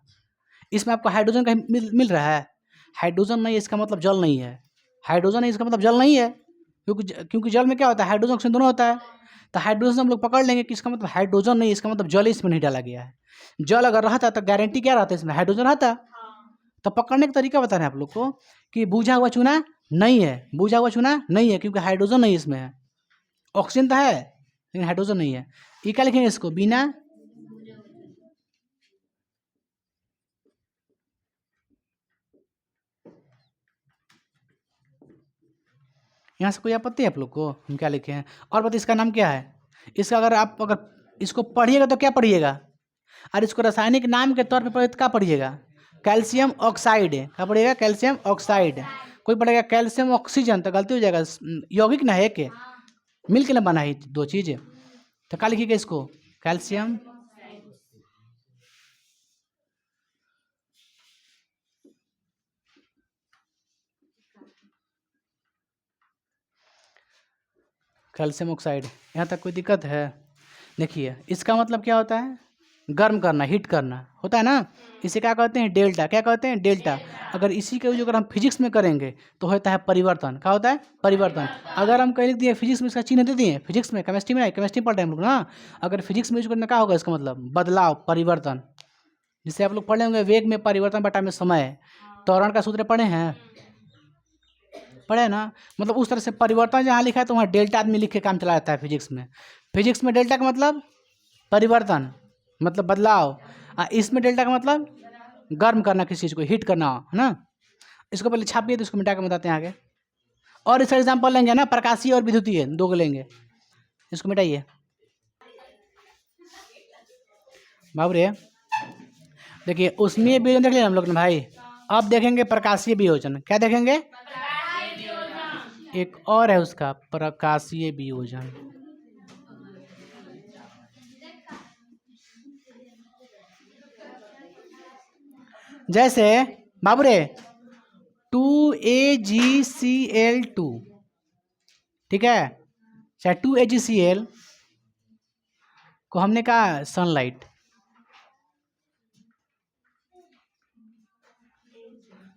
इसमें आपको हाइड्रोजन का मिल रहा है, हाइड्रोजन नहीं है, इसका मतलब जल नहीं है। हाइड्रोजन नहीं, इसका मतलब जल नहीं है, क्योंकि जल में क्या होता है, हाइड्रोजन ऑक्सीजन दोनों होता है। तो हाइड्रोजन हम लोग पकड़ लेंगे कि इसका मतलब हाइड्रोजन नहीं, इसका मतलब जल इसमें नहीं डाला गया है। जल अगर रहता तो गारंटी क्या रहता है, इसमें हाइड्रोजन रहता। तो पकड़ने का तरीका बता रहे हैं आप लोग को कि बूझा हुआ चूना नहीं है, बूझा हुआ चूना नहीं है, क्योंकि हाइड्रोजन नहीं इसमें है। ऑक्सीजन तो है लेकिन हाइड्रोजन नहीं है। ये क्या लिखेंगे इसको, बिना, यहाँ से कोई आपत्ति है आप लोग को, हम क्या लिखे हैं। और बताइए इसका नाम क्या है। इसका अगर इसको पढ़िएगा तो क्या पढ़िएगा, और इसको रासायनिक नाम के तौर पे पढ़िए तो क्या पढ़िएगा, कैल्शियम ऑक्साइड। क्या पढ़िएगा, कैल्शियम ऑक्साइड। कोई पढ़ेगा कैल्शियम ऑक्सीजन तो गलती हो जाएगा, यौगिक ना है के, मिल के ना बना है दो चीज़। तो क्या लिखिएगा इसको, कैल्शियम कैल्शियम ऑक्साइड। यहाँ तक कोई दिक्कत है। देखिए इसका मतलब क्या होता है, गर्म करना, हीट करना होता है ना। इसे क्या कहते हैं, डेल्टा। क्या कहते हैं, डेल्टा। अगर इसी के यूज अगर हम फिजिक्स में करेंगे तो होता है परिवर्तन। क्या होता है, परिवर्तन। अगर हम कह लिख दिए फिजिक्स में, इसका चिन्ह दे दिए, फिजिक्स में, केमिस्ट्री में, केमिस्ट्री पढ़ रहे हैं हम लोग ना। अगर फिजिक्स में यूज करना क्या होगा, इसका मतलब बदलाव, परिवर्तन। जिससे आप लोग पढ़े होंगे वेग में परिवर्तन बटा में समय, त्वरण का सूत्र पढ़े हैं, पढ़े ना। मतलब उस तरह से परिवर्तन जहाँ लिखा है तो वहाँ डेल्टा आदमी लिख के काम चला जाता है फिजिक्स में। फिजिक्स में डेल्टा का मतलब परिवर्तन, मतलब बदलाव। इसमें डेल्टा का मतलब गर्म करना, किसी चीज़ को हीट करना, है ना। इसको पहले छापिए तो इसको मिटा के बताते हैं आगे। और इसका एग्जाम्पल लेंगे ना, प्रकाशीय और विद्युतीय, दो को लेंगे। इसको मिटाइए बाबू रे। देखिए उसमें वियोजन देख लिया हम लोग ने भाई। अब देखेंगे प्रकाशीय वियोजन। क्या देखेंगे, एक और है उसका, प्रकाशीय वियोजन। जैसे बाबू रे 2AgCl2, ठीक है, चाहे 2AgCl को हमने कहा sunlight,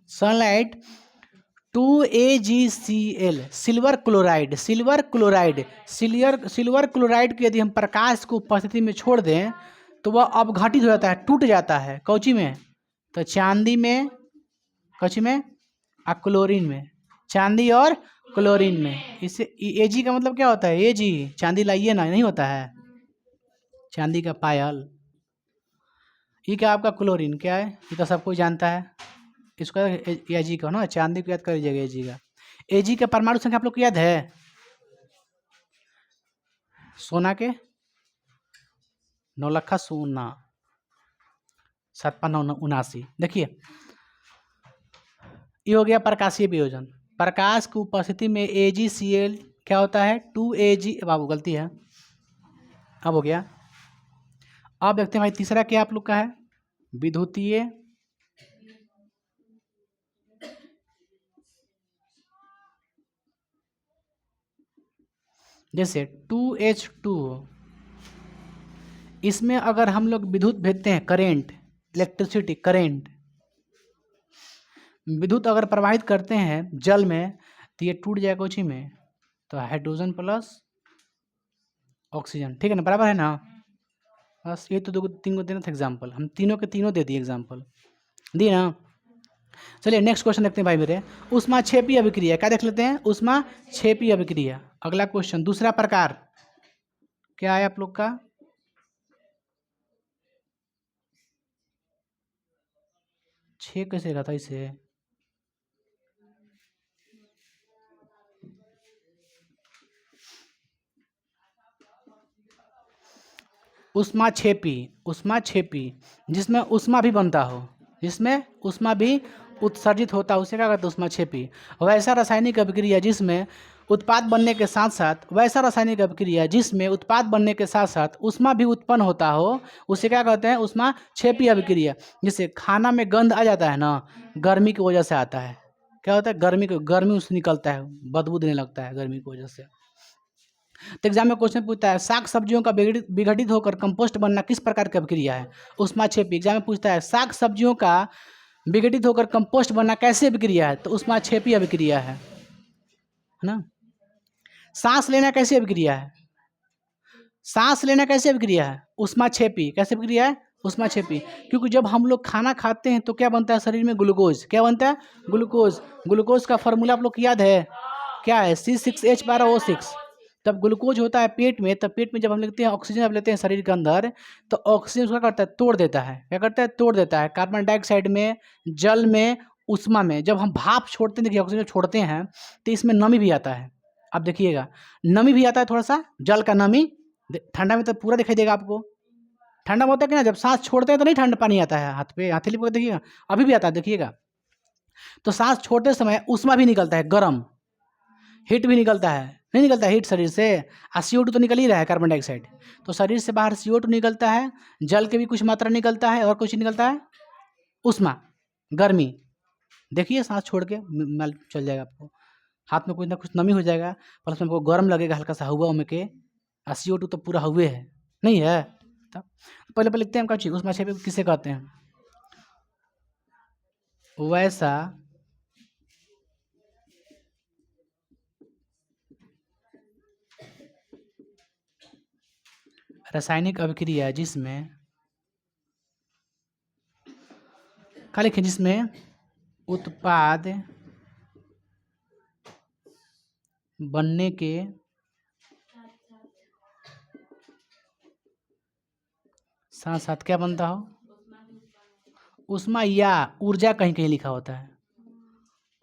sunlight 2AgCl silver chloride, silver chloride, silver chloride की यदि हम प्रकाश को उपस्थिति में छोड़ दें तो वह अपघटित हो जाता है, टूट जाता है। कौची में, तो चांदी में, कौची में, क्लोरीन में, चांदी और क्लोरीन में। इससे Ag का मतलब क्या होता है, Ag चांदी लाइए ना, नहीं होता है, चांदी का पायल। ये क्या आपका क्लोरीन, क्या है, ये तो सब कोई जानता है। इसको Ag का ना, चांदी को याद कर लीजिएगा Ag का। Ag का परमाणु संख्या आप लोग को याद है, सोना के 9 लखा सोना 7,579। देखिए ये हो गया प्रकाशीय वियोजन। प्रकाश की उपस्थिति में AgCl क्या होता है, 2Ag, बाबू गलती है, अब हो गया। अब देखते हैं भाई तीसरा क्या आप लोग का है, विद्युतीय जैसे 2H2 हो, इसमें अगर हम लोग विद्युत भेजते हैं, करेंट, इलेक्ट्रिसिटी, करेंट, विद्युत अगर प्रवाहित करते हैं जल में, तो ये टूट जाएगा उसी में, तो हाइड्रोजन प्लस ऑक्सीजन, ठीक है ना, बराबर है ना। बस ये तो दो तीन को देना था एग्जाम्पल, हम तीनों के तीनों दे दिए एग्जाम्पल, दिए ना। चलिए नेक्स्ट क्वेश्चन देखते हैं भाई मेरे। ऊष्मा क्षेपी अभिक्रिया, क्या देख लेते हैं, ऊष्मा क्षेपी अभिक्रिया। अगला क्वेश्चन, दूसरा प्रकार क्या है आप लोग का, छः कैसे रहा था इसे, ऊष्मा क्षेपी जिसमें ऊष्मा भी बनता हो, जिसमें ऊष्मा भी उत्सर्जित होता है, उसे क्या कहते हैं, ऊष्मा क्षेपी। वैसा रासायनिक अभिक्रिया जिसमें उत्पाद बनने के साथ साथ, वैसा रासायनिक अभिक्रिया जिसमें उत्पाद बनने के साथ साथ ऊष्मा भी उत्पन्न होता हो, उसे क्या कहते हैं, ऊष्मा क्षेपी अभिक्रिया। जैसे खाना में गंध आ जाता है ना, गर्मी की वजह से आता है, क्या होता है, गर्मी उससे निकलता है, बदबू देने लगता है गर्मी की वजह से। तो एग्जाम में क्वेश्चन पूछता है, साग सब्जियों का विघटित होकर कंपोस्ट बनना किस प्रकार की अभिक्रिया है, ऊष्मा क्षेपी। एग्जाम में पूछता है, साग सब्जियों का विघटित होकर कंपोस्ट बनना कैसे अभिक्रिया है, तो ऊष्मा क्षेपी अभिक्रिया है ना। सांस लेना कैसी अभिक्रिया है, सांस लेना कैसे अभिक्रिया है, ऊष्मा क्षेपी, कैसे अभिक्रिया है, ऊष्मा क्षेपी। क्योंकि जब हम लोग खाना खाते हैं तो क्या बनता है शरीर में, ग्लूकोज, क्या बनता है, ग्लूकोज। ग्लूकोज का फॉर्मूला आप लोग को याद है, क्या है, C6H12O6। तब ग्लूकोज होता है पेट में, तब पेट में जब हम लेते हैं ऑक्सीजन, जब लेते हैं शरीर के अंदर, तो ऑक्सीजन क्या करता है, तोड़ देता है, क्या करता है, तोड़ देता है। कार्बन डाइऑक्साइड में, जल में, ऊष्मा में, जब हम भाप छोड़ते हैं, देखिए ऑक्सीजन छोड़ते हैं तो इसमें नमी भी आता है। अब देखिएगा, नमी भी आता है थोड़ा सा, जल का नमी, ठंडा में तो पूरा दिखाई देगा आपको, ठंडा में होता है कि ना, जब सांस छोड़ते हैं तो नहीं ठंडा पानी आता है हाथ पे, हथेली पे देखिएगा, अभी भी आता है देखिएगा। तो सांस छोड़ते समय ऊष्मा भी निकलता है, गर्म, हीट भी निकलता है, नहीं निकलता है हीट शरीर से, और CO2 तो निकल ही रहा है, कार्बन डाइऑक्साइड। तो शरीर से बाहर CO2 निकलता है, जल के भी कुछ मात्रा निकलता है, और कुछ निकलता है, ऊष्मा, गर्मी। देखिए सांस छोड़ के माल चल जाएगा आपको, हाथ में कुछ ना कुछ नमी हो जाएगा, प्लस में आपको गर्म लगेगा हल्का सा हवा में के, और CO2 तो पूरा हुए है, नहीं है। तब पहले लिखते हैं हम क्या चीज़, ऊष्मा क्षेपी किसे कहते हैं, वैसा रासायनिक अभिक्रिया जिसमें, क्या लिखें, जिसमें उत्पाद बनने के साथ साथ क्या बनता हो, ऊष्मा या ऊर्जा, कहीं कहीं लिखा होता है,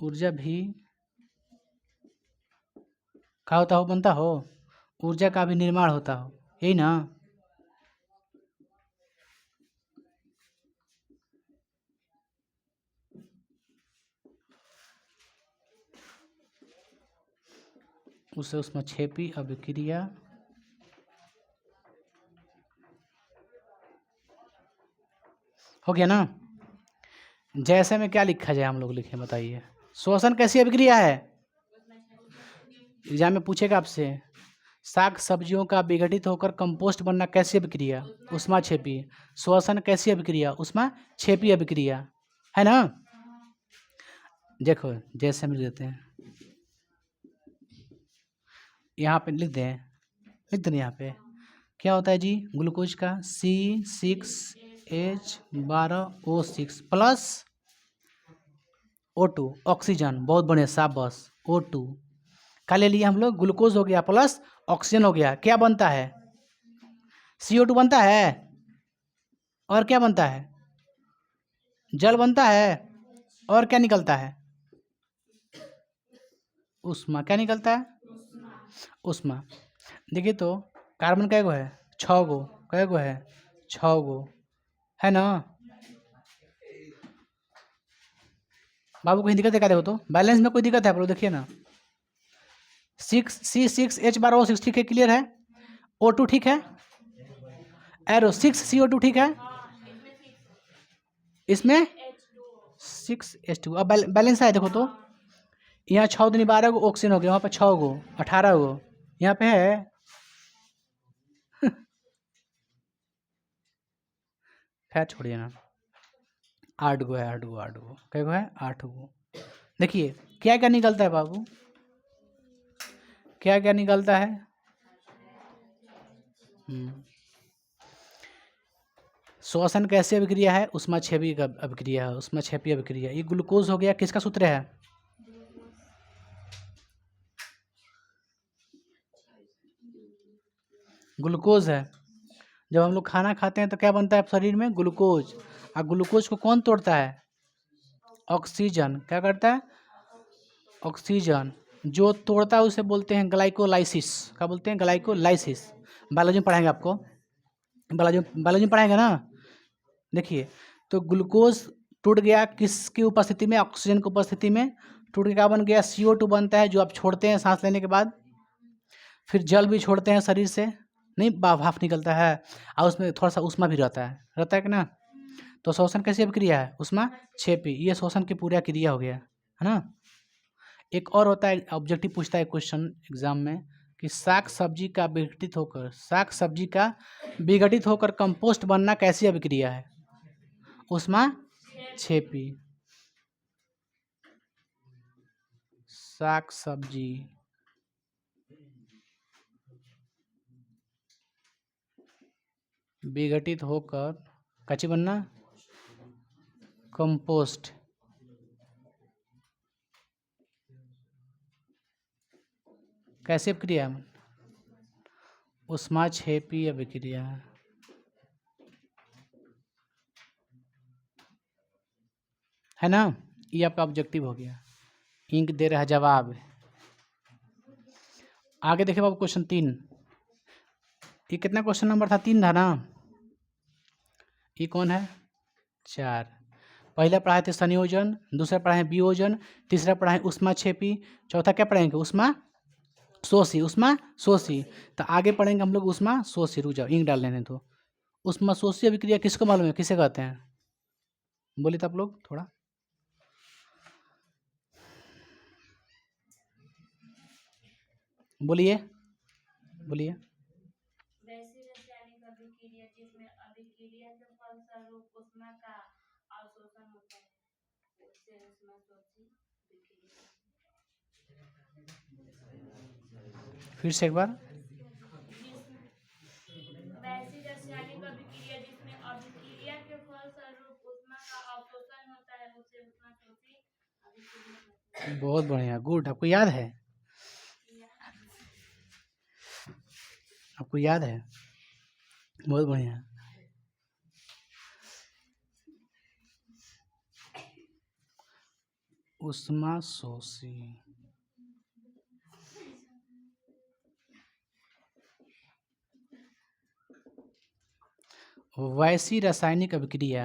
ऊर्जा भी क्या होता हो, बनता हो, ऊर्जा का भी निर्माण होता हो, यही ना। उसे ऊष्मा क्षेपी अभिक्रिया हो गया ना। जैसे में क्या लिखा जाए, हम लोग लिखें, बताइए, श्वसन कैसी अभिक्रिया है, एग्जाम में पूछेगा आपसे, साग सब्जियों का विघटित होकर कंपोस्ट बनना कैसी अभिक्रिया, ऊष्मा क्षेपी। श्वसन कैसी अभिक्रिया, ऊष्मा क्षेपी अभिक्रिया, है ना। देखो जैसे हम लिख देते हैं, यहाँ पे लिख दें, लिख दें यहाँ पे, क्या होता है जी, ग्लूकोज का C6H12O6 प्लस O2, ऑक्सीजन, बहुत बढ़िया, शाबाश, O2 का ले लिया हम लोग, ग्लूकोज हो गया प्लस ऑक्सीजन हो गया, क्या बनता है, CO2 बनता है, और क्या बनता है, जल बनता है, और क्या निकलता है, ऊष्मा, क्या निकलता है, ऊष्मा। देखिए तो कार्बन कै गो है, 6 गो, कै गो है, 6 गो, है ना। बाबू कहीं दिक्कत है क्या, देखो तो बैलेंस में कोई दिक्कत है आप लोग, देखिए ना, C6H12O6 ठीक है, क्लियर है, O2 ठीक है, एरो 6CO2 ठीक है, इसमें 6H2, अब बैलेंस है, देखो तो यहाँ 6 दूनी 12 गो ऑक्सीजन हो गया, वहाँ पर 6 गो 18 गो, यहाँ पे है खैर छोड़िए ना, 8 गो है, 8 गो, 8 गो क्या गो है, 8 गो। देखिए क्या क्या निकलता है बाबू, क्या क्या निकलता है। श्वसन कैसे अभिक्रिया है, उष्माक्षेपी का अभिक्रिया है, उष्माक्षेपी अभिक्रिया। ये ग्लूकोज हो गया, किसका सूत्र है, ग्लूकोज है। जब हम लोग खाना खाते हैं तो क्या बनता है शरीर में, ग्लूकोज। और ग्लूकोज को कौन तोड़ता है, ऑक्सीजन। क्या करता है, ऑक्सीजन। जो तोड़ता है उसे बोलते हैं ग्लाइकोलाइसिस। क्या बोलते हैं, ग्लाइकोलाइसिस। बायोलॉजी में पढ़ाएंगे आपको, बायोलॉजी में पढ़ाएंगे ना। देखिए तो ग्लूकोज टूट गया किसकी उपस्थिति में, ऑक्सीजन की उपस्थिति में टूट के क्या बन गया, CO2 बनता है, जो आप छोड़ते हैं सांस लेने के बाद। फिर जल भी छोड़ते हैं शरीर से, नहीं भाप निकलता है, और उसमें थोड़ा सा उष्मा भी रहता है कि ना। तो श्वसन कैसी अभिक्रिया है, उष्माक्षेपी। ये श्वसन की पूरा क्रिया हो गया, है ना। एक और होता है, ऑब्जेक्टिव पूछता है क्वेश्चन एग्जाम में कि साग सब्जी का विघटित होकर कंपोस्ट बनना कैसी अभिक्रिया है, उष्माक्षेपी। साग सब्जी विघटित होकर कैसी बनना, कंपोस्ट। कैसे अभिक्रिया, उष्माक्षेपी अभिक्रिया। है ना, ये आपका ऑब्जेक्टिव हो गया। इंक दे रहा है जवाब। आगे देखिए बाबू क्वेश्चन 3। ये कितना क्वेश्चन नंबर था, 3 था ना। ये कौन है, 4। पहला पढ़ाए थे संयोजन, दूसरा पढ़ाए वियोजन, तीसरा पढ़ाए उष्माक्षेपी, चौथा क्या पढ़ेंगे, उष्माशोषी। तो आगे पढ़ेंगे हम लोग उष्माशोषी। रुक जाओ, इंक डाल लेने तो। उष्माशोषी अभिक्रिया किसको मालूम है, किसे कहते हैं, बोलिए तो आप लोग थोड़ा। बोलिए बोलिए। वैसी रासायनिक अभिक्रिया जिसमें अभिक्रिया के फलस्वरूप उष्मा का अवशोषण होता है, उसे उष्माशोषी अभिक्रिया। फिर से एक बार। वैसी रासायनिक अभिक्रिया जिसमें अभिक्रिया के फलस्वरूप उष्मा का अवशोषण होता है, उसे उष्माशोषी अभिक्रिया। बहुत बढ़िया, गुड। आपको याद है, आपको याद है, बहुत बढ़िया। उष्माशोषी, वैसी रासायनिक अभिक्रिया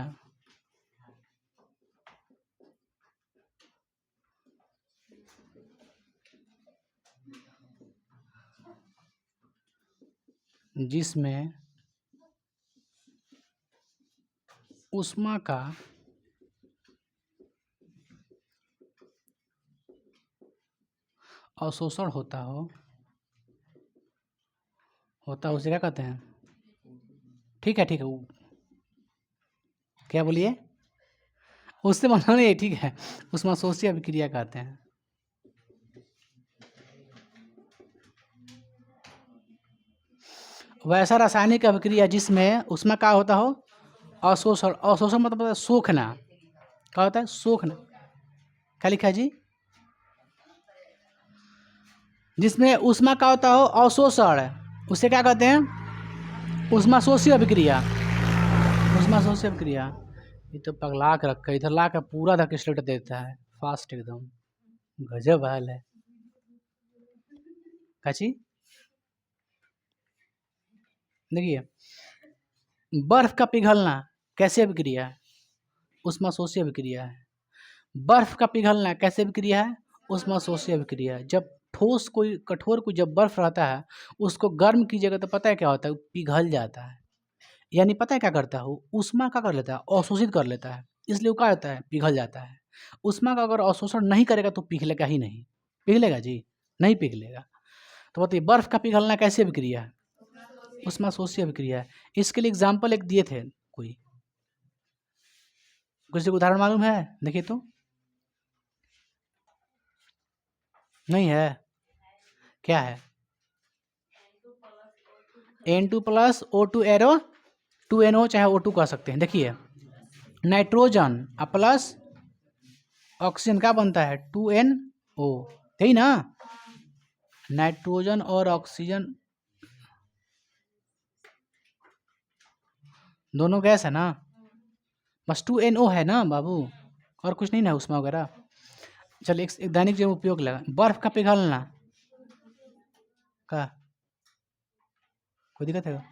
जिसमें उष्मा का अवशोषण होता उसे क्या कहते हैं, ठीक है क्या बोलिए, उससे मतलब नहीं, ठीक है, उष्माशोषी अभिक्रिया कहते हैं। वैसा रासायनिक अभिक्रिया जिसमें उष्मा का होता हो अवशोषण। अवशोषण मतलब सोखना। क्या होता है, सोखना। क्या लिखा है जी, जिसमें उष्मा का होता हो अवशोषण, उसे क्या कहते हैं, उष्माशोषी अभिक्रिया। उष्माशोषी अभिक्रिया। ये तो पगला के रखा, इधर ला कर पूरा धक स्लेट देता है, फास्ट एकदम, गजब हाल है। काची देखिए, बर्फ का पिघलना कैसे अभिक्रिया है, उष्माशोषी अभिक्रिया है। बर्फ का पिघलना कैसे अभिक्रिया है, उष्माशोषी अभिक्रिया है। जब ठोस कोई कठोर कोई जब बर्फ रहता है, उसको गर्म कीजिएगा तो पता है क्या होता है, पिघल जाता है। यानी पता है क्या करता है, उष्मा का कर लेता है, अवशोषित कर लेता है, इसलिए वो क्या होता है, पिघल जाता है। उष्मा का अगर अवशोषण नहीं करेगा तो पिघलेगा ही नहीं, पिघलेगा जी, नहीं पिघलेगा। तो बताइए बर्फ का पिघलना कैसी अभिक्रिया है? उष्माशोषी अभिक्रिया है। इसके लिए एग्जाम्पल एक दिए थे, कोई किसी को उदाहरण मालूम है? देखिए तो, नहीं है, क्या है? N2 plus O2 arrow 2NO चाहे O2 कह सकते हैं। देखिए नाइट्रोजन प्लस ऑक्सीजन क्या बनता है? 2NO, यही ना? नाइट्रोजन और ऑक्सीजन दोनों गैस है ना, बस 2NO है ना बाबू, और कुछ नहीं ना उष्मा वगैरह। चलिए एक दैनिक जीवन में उपयोग लगा, बर्फ का पिघलना का कोई दिक्कत है?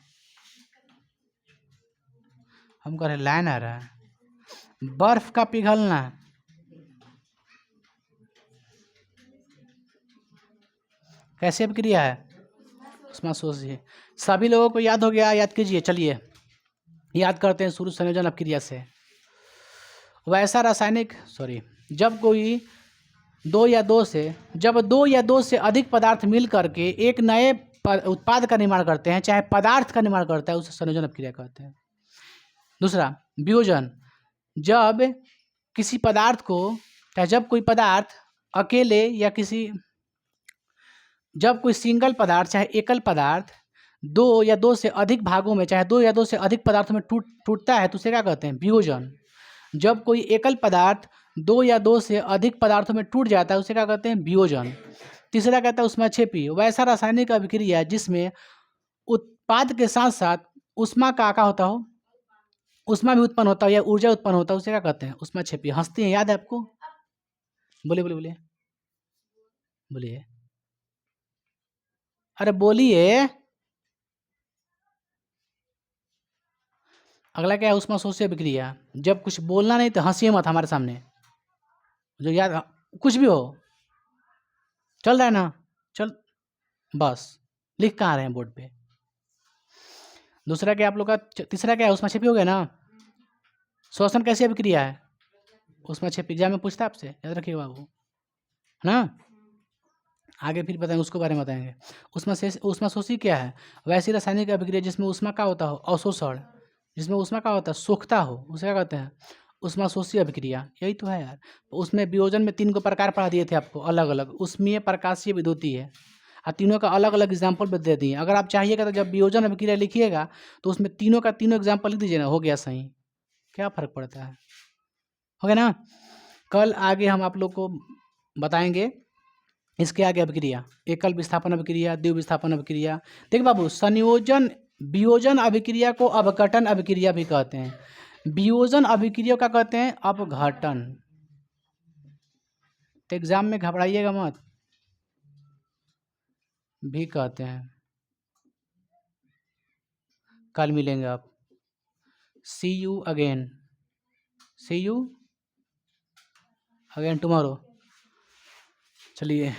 हम कह रहे लाइन आ रहा है। बर्फ का पिघलना कैसे अभिक्रिया है? उष्माशोषी। सभी लोगों को याद हो गया? याद कीजिए, चलिए याद करते हैं शुरू संयोजन अभिक्रिया से। वैसा रासायनिक जब दो या दो से अधिक पदार्थ मिल करके एक नए उत्पाद का निर्माण करते हैं, चाहे पदार्थ का निर्माण करता है, उसे संयोजन अभिक्रिया कहते हैं। दूसरा वियोजन, जब किसी पदार्थ को, चाहे जब कोई पदार्थ अकेले या जब कोई सिंगल पदार्थ चाहे एकल पदार्थ दो या दो से अधिक भागों में, चाहे दो या दो से अधिक पदार्थों में टूटता है, तो उसे क्या कहते हैं? वियोजन। जब कोई एकल पदार्थ दो या दो से अधिक पदार्थों में टूट जाता है, उसे क्या कहते हैं? वियोजन। तीसरा कहता है उष्माक्षेपी, वैसा रासायनिक अभिक्रिया जिसमें उत्पाद के साथ साथ उष्मा का क्या होता हो, उष्मा भी उत्पन्न होता हो या ऊर्जा उत्पन्न होता है, उसे क्या कहते हैं? उष्माक्षेपी। हंसती हैं, याद है आपको? बोलिए बोलिए बोलिए बोलिए, अरे बोलिए। अगला क्या है? उष्माशोषी अभिक्रिया, जब कुछ बोलना नहीं तो हंसिए मत हमारे सामने, जो याद कुछ भी हो, चल रहा है ना? चल बस, लिख कहाँ रहे हैं बोर्ड पे? दूसरा क्या आप लोग का? तीसरा क्या है? उष्माक्षेपी हो गया ना? श्वसन कैसी अभिक्रिया है? उष्माक्षेपी। एग्जाम में पूछता है आपसे, याद रखिए बाबू, है ना? आगे फिर बताएंगे, उसके बारे में बताएंगे। उष्माशोषी क्या है? वैसी रासायनिक अभिक्रिया जिसमें उष्मा का होता हो अवशोषण, जिसमें उष्मा का होता है सोखता हो, उसे क्या कहते हैं? उष्माशोषी अभिक्रिया। यही तो है यार। उसमें वियोजन में 3 प्रकार पढ़ा दिए थे आपको अलग अलग, उष्मीय, प्रकाशीय, विद्युतीय है, और तीनों का अलग अलग एग्जाम्पल भी दे दिए। अगर आप चाहिएगा तो जब वियोजन अभिक्रिया लिखिएगा तो उसमें तीनों का तीनों एग्जाम्पल लिख दीजिए ना, हो गया सही। क्या फर्क पड़ता है? हो गया ना? कल आगे हम आप लोग को बताएंगे इसके आगे अभिक्रिया, एकल विस्थापन अभिक्रिया, द्वि विस्थापन अभिक्रिया। देख बाबू, संयोजन वियोजन अभिक्रिया को अपघटन अभिक्रिया भी कहते हैं। वियोजन अभिक्रिया का कहते हैं अपघटन। तो एग्जाम में घबराइएगा मत, भी कहते हैं। कल मिलेंगे आप। सी यू अगेन टुमारो। चलिए।